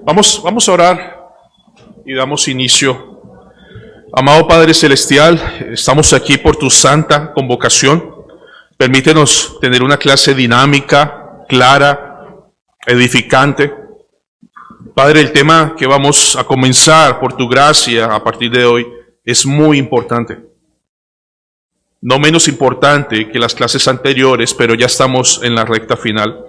Vamos a orar y damos inicio. Amado Padre Celestial, estamos aquí por tu santa convocación. Permítenos tener una clase dinámica, clara, edificante. Padre, el tema que vamos a comenzar por tu gracia a partir de hoy es muy importante. No menos importante que las clases anteriores, pero ya estamos en la recta final.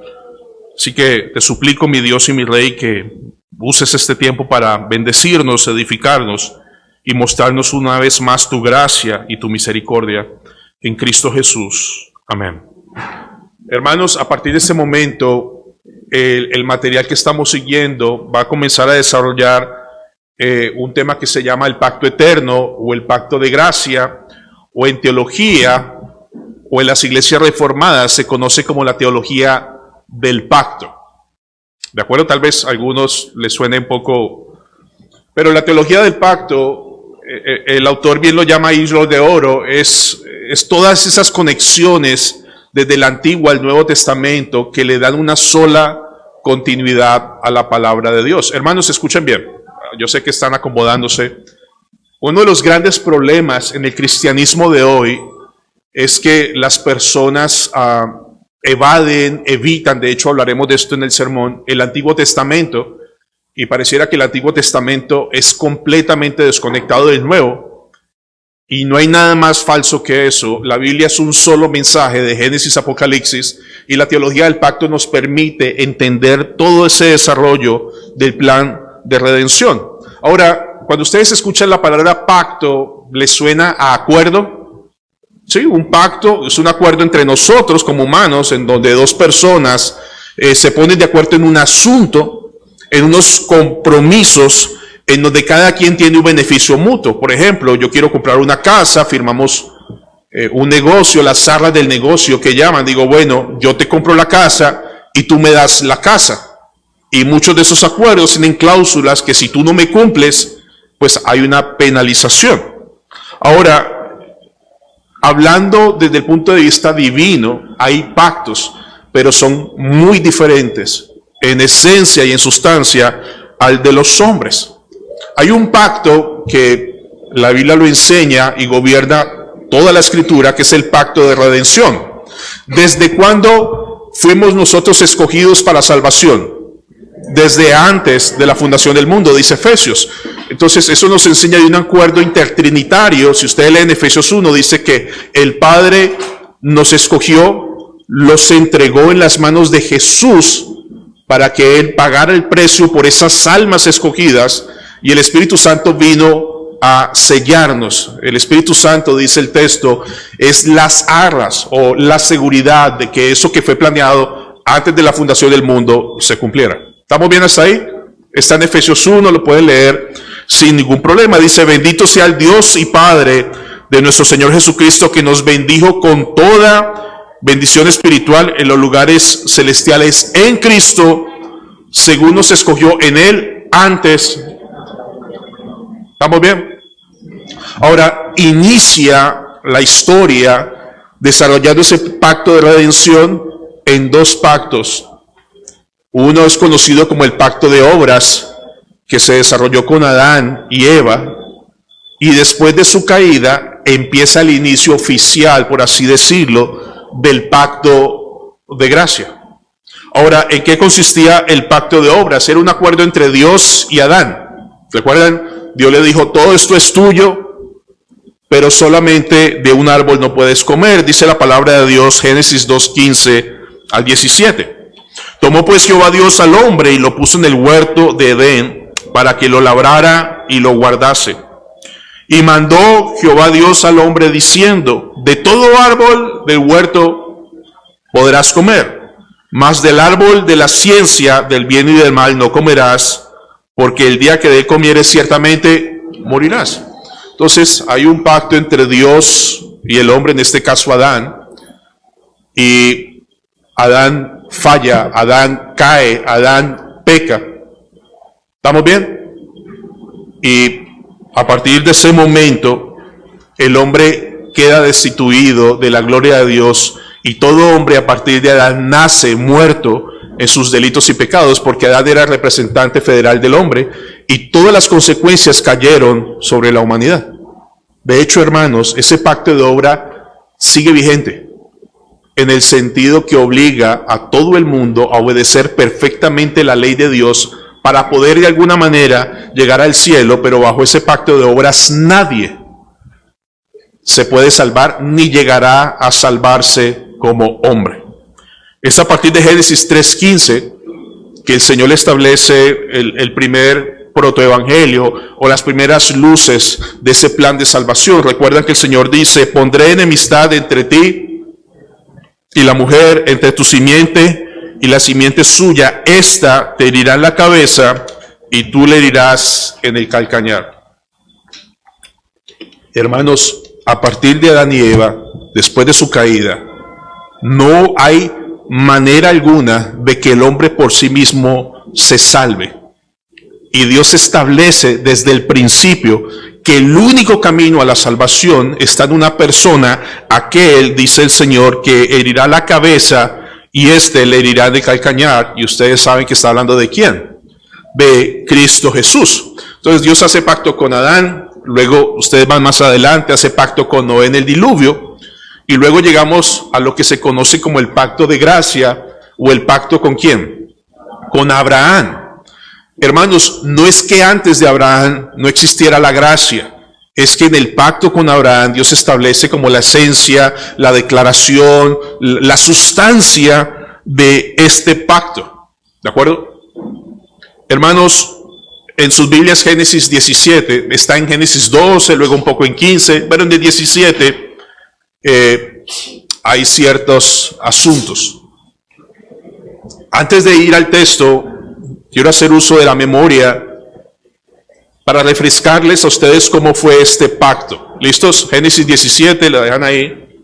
Así que te suplico, mi Dios y mi Rey, que uses este tiempo para bendecirnos, edificarnos y mostrarnos una vez más tu gracia y tu misericordia en Cristo Jesús. Amén. Hermanos, a partir de este momento, el material que estamos siguiendo va a comenzar a desarrollar un tema que se llama el pacto eterno o el pacto de gracia, o en teología o en las iglesias reformadas se conoce como la teología del pacto. ¿De acuerdo? Tal vez a algunos les suene un poco, pero la teología del pacto, el autor bien lo llama hilo de oro, es todas esas conexiones desde el Antiguo al Nuevo Testamento que le dan una sola continuidad a la palabra de Dios. Hermanos, escuchen bien, yo sé que están acomodándose. Uno de los grandes problemas en el cristianismo de hoy es que las personas evitan, de hecho hablaremos de esto en el sermón, el Antiguo Testamento, y pareciera que el Antiguo Testamento es completamente desconectado del Nuevo, y no hay nada más falso que eso. La Biblia es un solo mensaje de Génesis a Apocalipsis, y la teología del pacto nos permite entender todo ese desarrollo del plan de redención. Ahora, cuando ustedes escuchan la palabra pacto, ¿les suena a acuerdo? Sí, un pacto es un acuerdo entre nosotros como humanos, en donde dos personas se ponen de acuerdo en un asunto, en unos compromisos, en donde cada quien tiene un beneficio mutuo. Por ejemplo, yo quiero comprar una casa, firmamos un negocio, las arras del negocio que llaman, digo, bueno, yo te compro la casa y tú me das la casa. Y muchos de esos acuerdos tienen cláusulas que si tú no me cumples, pues hay una penalización. Ahora, hablando desde el punto de vista divino, hay pactos, pero son muy diferentes en esencia y en sustancia al de los hombres. Hay un pacto que la Biblia lo enseña y gobierna toda la Escritura, que es el pacto de redención. ¿Desde cuándo fuimos nosotros escogidos para salvación? Desde antes de la fundación del mundo, dice Efesios. Entonces, eso nos enseña de un acuerdo intertrinitario. Si ustedes leen Efesios 1, dice que el Padre nos escogió, los entregó en las manos de Jesús para que Él pagara el precio por esas almas escogidas, y el Espíritu Santo vino a sellarnos. El Espíritu Santo, dice el texto, es las arras o la seguridad de que eso que fue planeado antes de la fundación del mundo se cumpliera. ¿Estamos bien hasta ahí? Está en Efesios 1, lo pueden leer sin ningún problema. Dice, bendito sea el Dios y Padre de nuestro Señor Jesucristo, que nos bendijo con toda bendición espiritual en los lugares celestiales en Cristo, según nos escogió en Él antes. ¿Estamos bien? Ahora, inicia la historia desarrollando ese pacto de redención en dos pactos. Uno es conocido como el pacto de obras, que se desarrolló con Adán y Eva, y después de su caída empieza el inicio oficial, por así decirlo, del pacto de gracia. Ahora, ¿en qué consistía el pacto de obras? Era un acuerdo entre Dios y Adán. ¿Recuerdan? Dios le dijo, todo esto es tuyo, pero solamente de un árbol no puedes comer. Dice la palabra de Dios, Génesis 2:15 al 17. Tomó pues Jehová Dios al hombre y lo puso en el huerto de Edén para que lo labrara y lo guardase. Y mandó Jehová Dios al hombre diciendo, de todo árbol del huerto podrás comer, mas del árbol de la ciencia del bien y del mal no comerás, porque el día que de él comieres ciertamente morirás. Entonces hay un pacto entre Dios y el hombre, en este caso Adán, y Adán falla, Adán cae, Adán peca. ¿Estamos bien? Y a partir de ese momento, el hombre queda destituido de la gloria de Dios, y todo hombre a partir de Adán nace muerto en sus delitos y pecados, porque Adán era el representante federal del hombre, y todas las consecuencias cayeron sobre la humanidad. De hecho, hermanos, ese pacto de obra sigue vigente, en el sentido que obliga a todo el mundo a obedecer perfectamente la ley de Dios para poder de alguna manera llegar al cielo, pero bajo ese pacto de obras nadie se puede salvar ni llegará a salvarse como hombre. Es a partir de Génesis 3:15 que el Señor establece el primer protoevangelio o las primeras luces de ese plan de salvación. Recuerdan que el Señor dice: pondré enemistad entre ti y la mujer, entre tu simiente y la simiente suya. Esta te herirá en la cabeza y tú le herirás en el calcañar. Hermanos, a partir de Adán y Eva, después de su caída, no hay manera alguna de que el hombre por sí mismo se salve. Y Dios establece desde el principio que el único camino a la salvación está en una persona, aquel, dice el Señor, que herirá la cabeza y éste le herirá de calcañar. Y ustedes saben que está hablando de quién, de Cristo Jesús. Entonces Dios hace pacto con Adán, luego ustedes van más adelante, hace pacto con Noé en el diluvio, y luego llegamos a lo que se conoce como el pacto de gracia, o el pacto con quién, con Abraham. Hermanos, no es que antes de Abraham no existiera la gracia, es que en el pacto con Abraham Dios establece como la esencia, la declaración, la sustancia de este pacto. ¿De acuerdo? Hermanos, en sus Biblias Génesis 17, está en Génesis 12, luego un poco en 15, pero en el 17 hay ciertos asuntos. Antes de ir al texto, quiero hacer uso de la memoria para refrescarles a ustedes cómo fue este pacto. ¿Listos? Génesis 17, lo dejan ahí.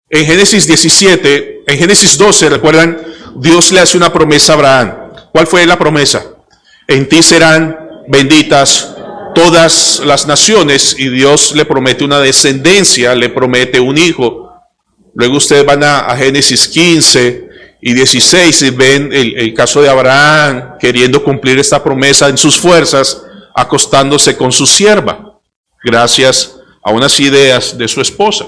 En Génesis 17, en Génesis 12, recuerdan, Dios le hace una promesa a Abraham. ¿Cuál fue la promesa? En ti serán benditas todas las naciones, y Dios le promete una descendencia, le promete un hijo. Luego ustedes van a Génesis 15 y 16 y ven el caso de Abraham queriendo cumplir esta promesa en sus fuerzas, acostándose con su sierva, gracias a unas ideas de su esposa.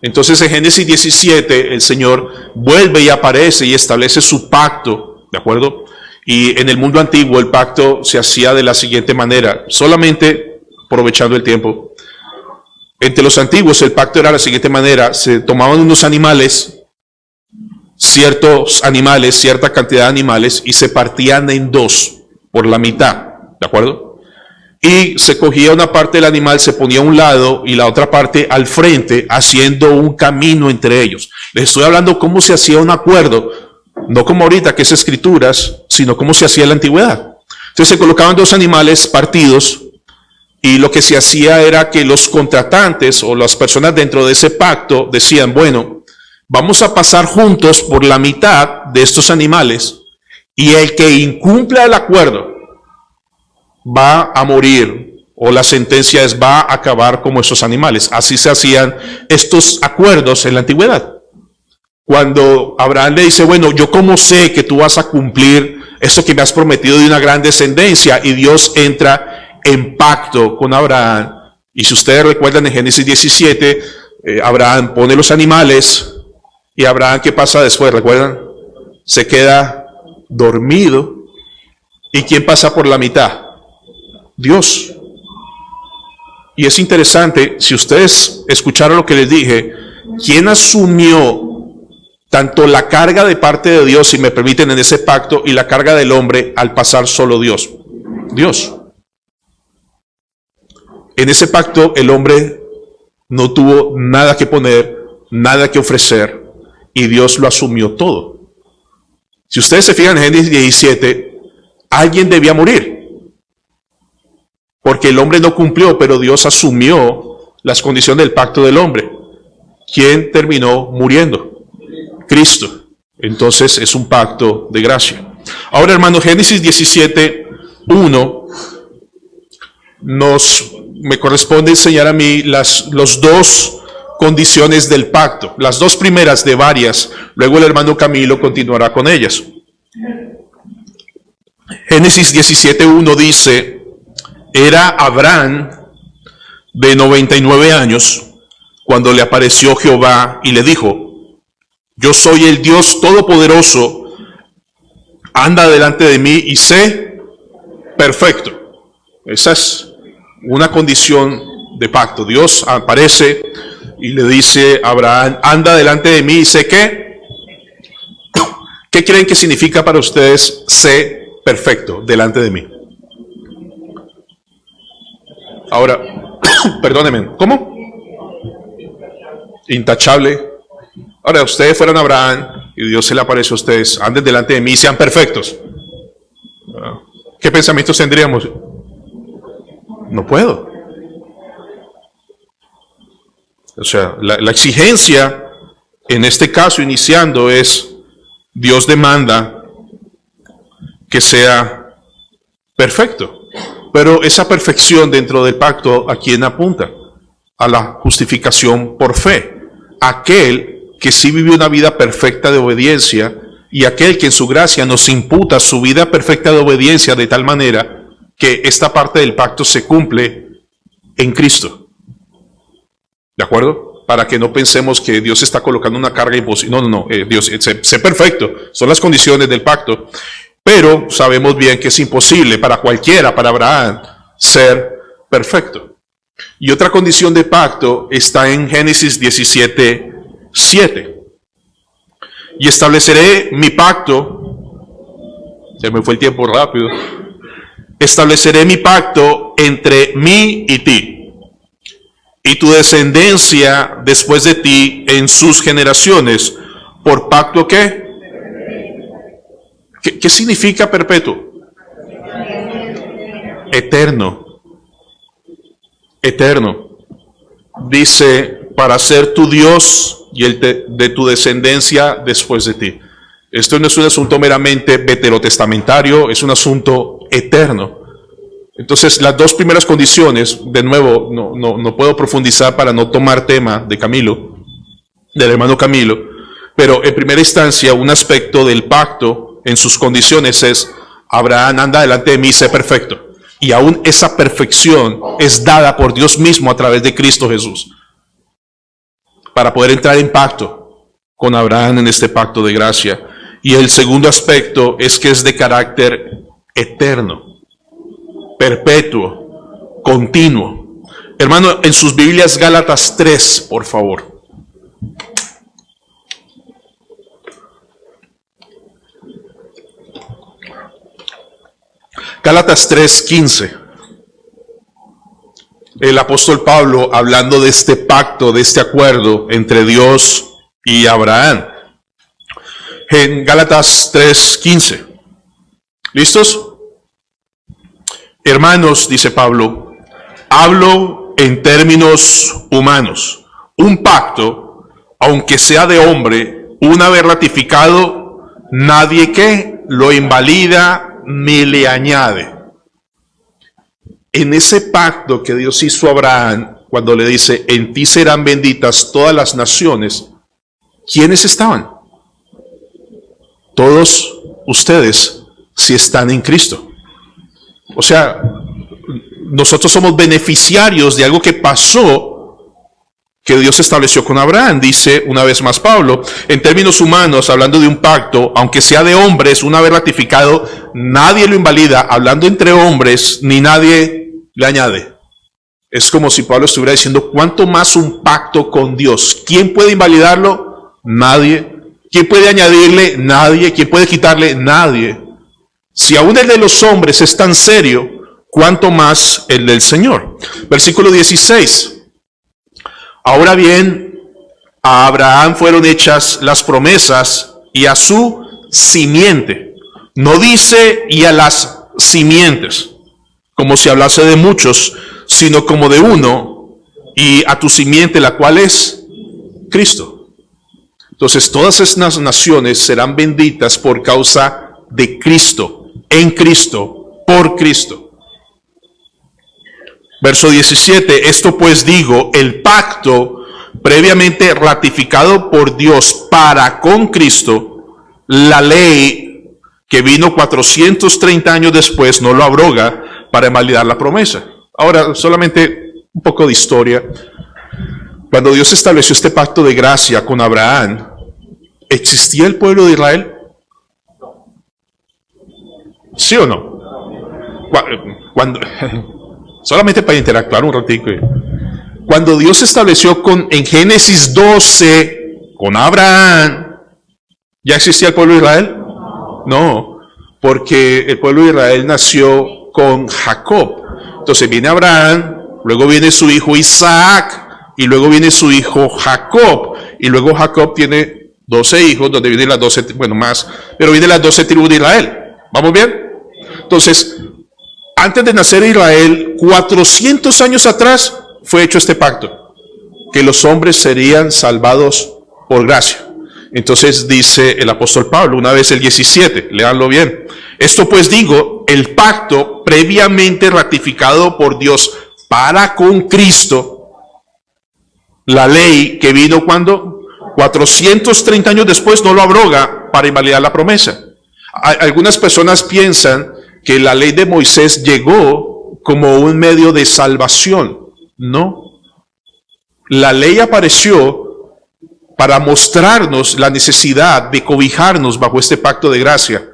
Entonces en Génesis 17 el Señor vuelve y aparece y establece su pacto, ¿de acuerdo? Y en el mundo antiguo el pacto se hacía de la siguiente manera, solamente aprovechando el tiempo. Entre los antiguos el pacto era de la siguiente manera: se tomaban unos animales, ciertos animales, cierta cantidad de animales, y se partían en dos, por la mitad, ¿de acuerdo? Y se cogía una parte del animal, se ponía a un lado y la otra parte al frente, haciendo un camino entre ellos. Les estoy hablando cómo se hacía un acuerdo, no como ahorita que es escrituras, sino cómo se hacía en la antigüedad. Entonces se colocaban dos animales partidos, y lo que se hacía era que los contratantes o las personas dentro de ese pacto decían: bueno, vamos a pasar juntos por la mitad de estos animales, y el que incumpla el acuerdo va a morir, o la sentencia es va a acabar como esos animales. Así se hacían estos acuerdos en la antigüedad. Cuando Abraham le dice: bueno, yo cómo sé que tú vas a cumplir eso que me has prometido de una gran descendencia, y Dios entra en pacto con Abraham. Y si ustedes recuerdan en Génesis 17, Abraham pone los animales. Y Abraham, ¿qué pasa después? ¿Recuerdan? Se queda dormido. ¿Y quién pasa por la mitad? Dios. Y es interesante, si ustedes escucharon lo que les dije, ¿quién asumió tanto la carga de parte de Dios, si me permiten, en ese pacto, y la carga del hombre al pasar solo Dios? Dios. En ese pacto el hombre no tuvo nada que poner, nada que ofrecer, y Dios lo asumió todo. Si ustedes se fijan en Génesis 17, alguien debía morir, porque el hombre no cumplió, pero Dios asumió las condiciones del pacto del hombre. ¿Quién terminó muriendo? Cristo. Entonces es un pacto de gracia. Ahora, hermanos, Génesis 17, 1 me corresponde enseñar a mí las dos condiciones del pacto, las dos primeras de varias. Luego el hermano Camilo continuará con ellas. Génesis 17:1 dice, era Abraham de 99 años cuando le apareció Jehová y le dijo, yo soy el Dios Todopoderoso, anda delante de mí y sé perfecto. Esa es una condición de pacto. Dios aparece y le dice a Abraham, anda delante de mí y sé qué. ¿Qué creen que significa para ustedes sé perfecto delante de mí? Ahora, perdónenme, ¿cómo? Intachable. Ahora, ustedes fueran Abraham y Dios se le apareció a ustedes, anden delante de mí y sean perfectos. ¿Qué pensamientos tendríamos? No puedo. O sea, la exigencia en este caso iniciando es, Dios demanda que sea perfecto. Pero esa perfección dentro del pacto, ¿a quién apunta? A la justificación por fe. Aquel que sí vivió una vida perfecta de obediencia y aquel que en su gracia nos imputa su vida perfecta de obediencia de tal manera que esta parte del pacto se cumple en Cristo. ¿De acuerdo? Para que no pensemos que Dios está colocando una carga imposible. No. Dios, sé perfecto. Son las condiciones del pacto. Pero sabemos bien que es imposible para cualquiera, para Abraham, ser perfecto. Y otra condición de pacto está en Génesis 17:7. Y estableceré mi pacto, se me fue el tiempo rápido, estableceré mi pacto entre mí y ti, y tu descendencia después de ti en sus generaciones, por pacto ¿qué? ¿Qué significa perpetuo? Eterno. Eterno. Dice, para ser tu Dios y el de tu descendencia después de ti. Esto no es un asunto meramente veterotestamentario, es un asunto eterno. Entonces, las dos primeras condiciones, de nuevo, no puedo profundizar para no tomar tema de Camilo, del hermano Camilo, pero en primera instancia, un aspecto del pacto en sus condiciones es, Abraham anda delante de mí y sé perfecto. Y aún esa perfección es dada por Dios mismo a través de Cristo Jesús. Para poder entrar en pacto con Abraham en este pacto de gracia. Y el segundo aspecto es que es de carácter eterno, perpetuo, continuo. Hermano, en sus Biblias Gálatas 3, por favor. Gálatas 3:15. El apóstol Pablo hablando de este pacto, de este acuerdo entre Dios y Abraham. En Gálatas 3:15. ¿Listos? Hermanos, dice Pablo, hablo en términos humanos. Un pacto, aunque sea de hombre, una vez ratificado, nadie que lo invalida ni le añade. En ese pacto que Dios hizo a Abraham, cuando le dice, en ti serán benditas todas las naciones, ¿quiénes estaban? Todos ustedes, si están en Cristo. O sea, nosotros somos beneficiarios de algo que pasó, que Dios estableció con Abraham. Dice una vez más Pablo, en términos humanos, hablando de un pacto, aunque sea de hombres, una vez ratificado, nadie lo invalida. Hablando entre hombres, ni nadie le añade. Es como si Pablo estuviera diciendo, ¿cuánto más un pacto con Dios? ¿Quién puede invalidarlo? Nadie. ¿Quién puede añadirle? Nadie. ¿Quién puede quitarle? Nadie. Si aún el de los hombres es tan serio, ¿cuánto más el del Señor? Versículo 16. Ahora bien, a Abraham fueron hechas las promesas y a su simiente. No dice y a las simientes, como si hablase de muchos, sino como de uno, y a tu simiente, la cual es Cristo. Entonces todas estas naciones serán benditas por causa de Cristo, en Cristo, por Cristo. Verso 17, esto pues digo, el pacto previamente ratificado por Dios para con Cristo, la ley que vino 430 años después, no lo abroga para invalidar la promesa. Ahora, solamente un poco de historia. Cuando Dios estableció este pacto de gracia con Abraham, ¿existía el pueblo de Israel? ¿Sí o no? Cuando, solamente para interactuar un ratito. Cuando Dios estableció en Génesis 12 con Abraham, ¿ya existía el pueblo de Israel? No, porque el pueblo de Israel nació con Jacob. Entonces viene Abraham, luego viene su hijo Isaac, y luego viene su hijo Jacob. Y luego Jacob tiene 12 hijos, donde vienen las 12, bueno, más, pero vienen las 12 tribus de Israel. ¿Vamos bien? Entonces, antes de nacer Israel, 400 años atrás, fue hecho este pacto, que los hombres serían salvados por gracia. Entonces dice el apóstol Pablo, una vez el 17, léanlo bien. Esto pues digo, el pacto previamente ratificado por Dios para con Cristo, la ley que vino cuando 430 años después no lo abroga para invalidar la promesa. Algunas personas piensan que la ley de Moisés llegó como un medio de salvación. No. La ley apareció para mostrarnos la necesidad de cobijarnos bajo este pacto de gracia.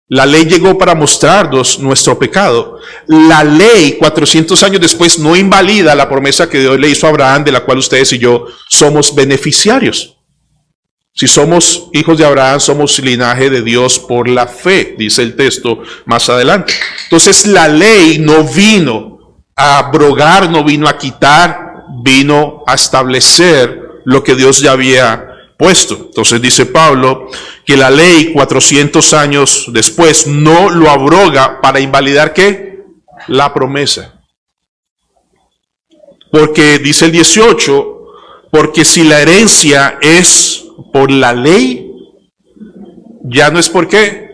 La ley llegó para mostrarnos nuestro pecado. La ley, 400 años después, no invalida la promesa que Dios le hizo a Abraham, de la cual ustedes y yo somos beneficiarios. Si somos hijos de Abraham, somos linaje de Dios por la fe, dice el texto más adelante. Entonces la ley no vino a abrogar, no vino a quitar, vino a establecer lo que Dios ya había puesto. Entonces dice Pablo que la ley 400 años después no lo abroga para invalidar ¿qué? La promesa. Porque dice el 18, porque si la herencia es por la ley, ya no es por qué,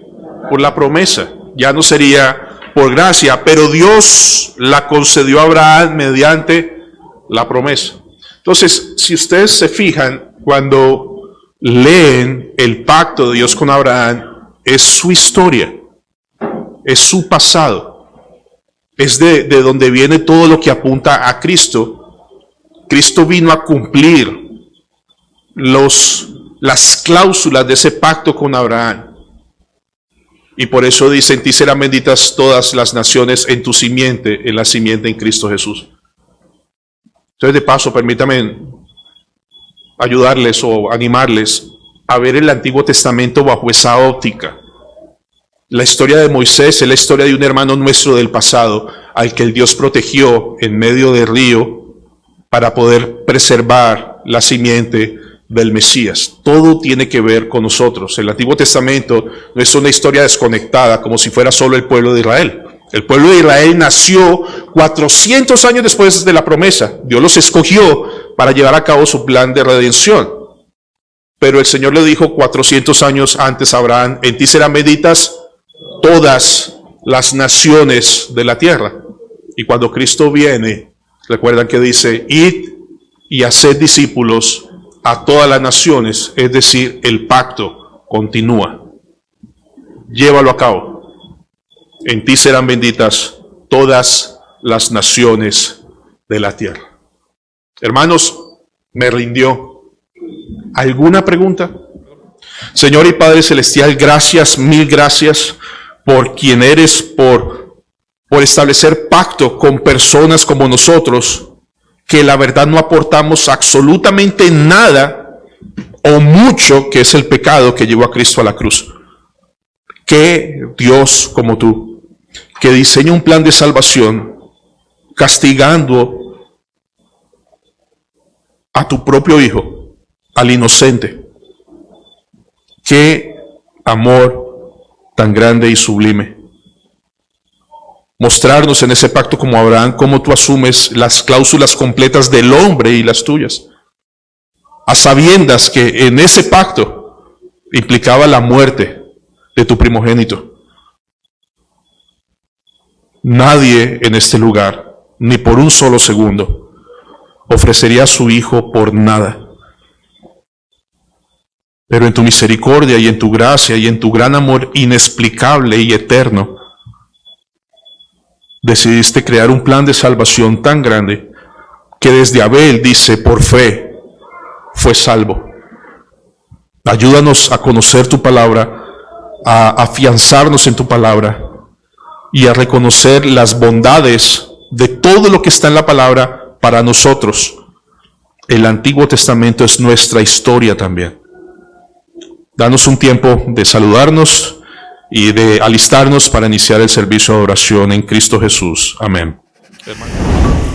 por la promesa, ya no sería por gracia, pero Dios la concedió a Abraham mediante la promesa. Entonces, si ustedes se fijan, cuando leen el pacto de Dios con Abraham, es su historia, es su pasado, es de donde viene todo lo que apunta a Cristo. Cristo vino a cumplir las cláusulas de ese pacto con Abraham. Y por eso dice, en ti serán benditas todas las naciones en tu simiente, en la simiente en Cristo Jesús. Entonces, de paso, permítame ayudarles o animarles a ver el Antiguo Testamento bajo esa óptica. La historia de Moisés es la historia de un hermano nuestro del pasado, al que el Dios protegió en medio del río para poder preservar la simiente del Mesías. Todo tiene que ver con nosotros. El Antiguo Testamento no es una historia desconectada, como si fuera solo el pueblo de Israel. El pueblo de Israel nació 400 años después de la promesa. Dios los escogió para llevar a cabo su plan de redención. Pero el Señor le dijo 400 años antes a Abraham, en ti serán benditas todas las naciones de la tierra. Y cuando Cristo viene, recuerdan que dice, id y haced discípulos a todas las naciones, es decir, el pacto continúa. Llévalo a cabo. En ti serán benditas todas las naciones de la tierra. Hermanos, me rindió. ¿Alguna pregunta? Señor y Padre Celestial, gracias, mil gracias por quien eres, por establecer pacto con personas como nosotros, que la verdad no aportamos absolutamente nada o mucho, que es el pecado que llevó a Cristo a la cruz. Que Dios como tú, que diseña un plan de salvación, castigando a tu propio Hijo, al inocente. Qué amor tan grande y sublime. Mostrarnos en ese pacto como Abraham, cómo tú asumes las cláusulas completas del hombre y las tuyas, a sabiendas que en ese pacto implicaba la muerte de tu primogénito. Nadie en este lugar, ni por un solo segundo, ofrecería a su hijo por nada. Pero en tu misericordia y en tu gracia y en tu gran amor inexplicable y eterno, decidiste crear un plan de salvación tan grande que desde Abel, dice, por fe fue salvo. Ayúdanos a conocer tu palabra, a afianzarnos en tu palabra y a reconocer las bondades de todo lo que está en la palabra para nosotros. El Antiguo Testamento es nuestra historia también. Danos un tiempo de saludarnos y de alistarnos para iniciar el servicio de oración en Cristo Jesús. Amén. Hermano.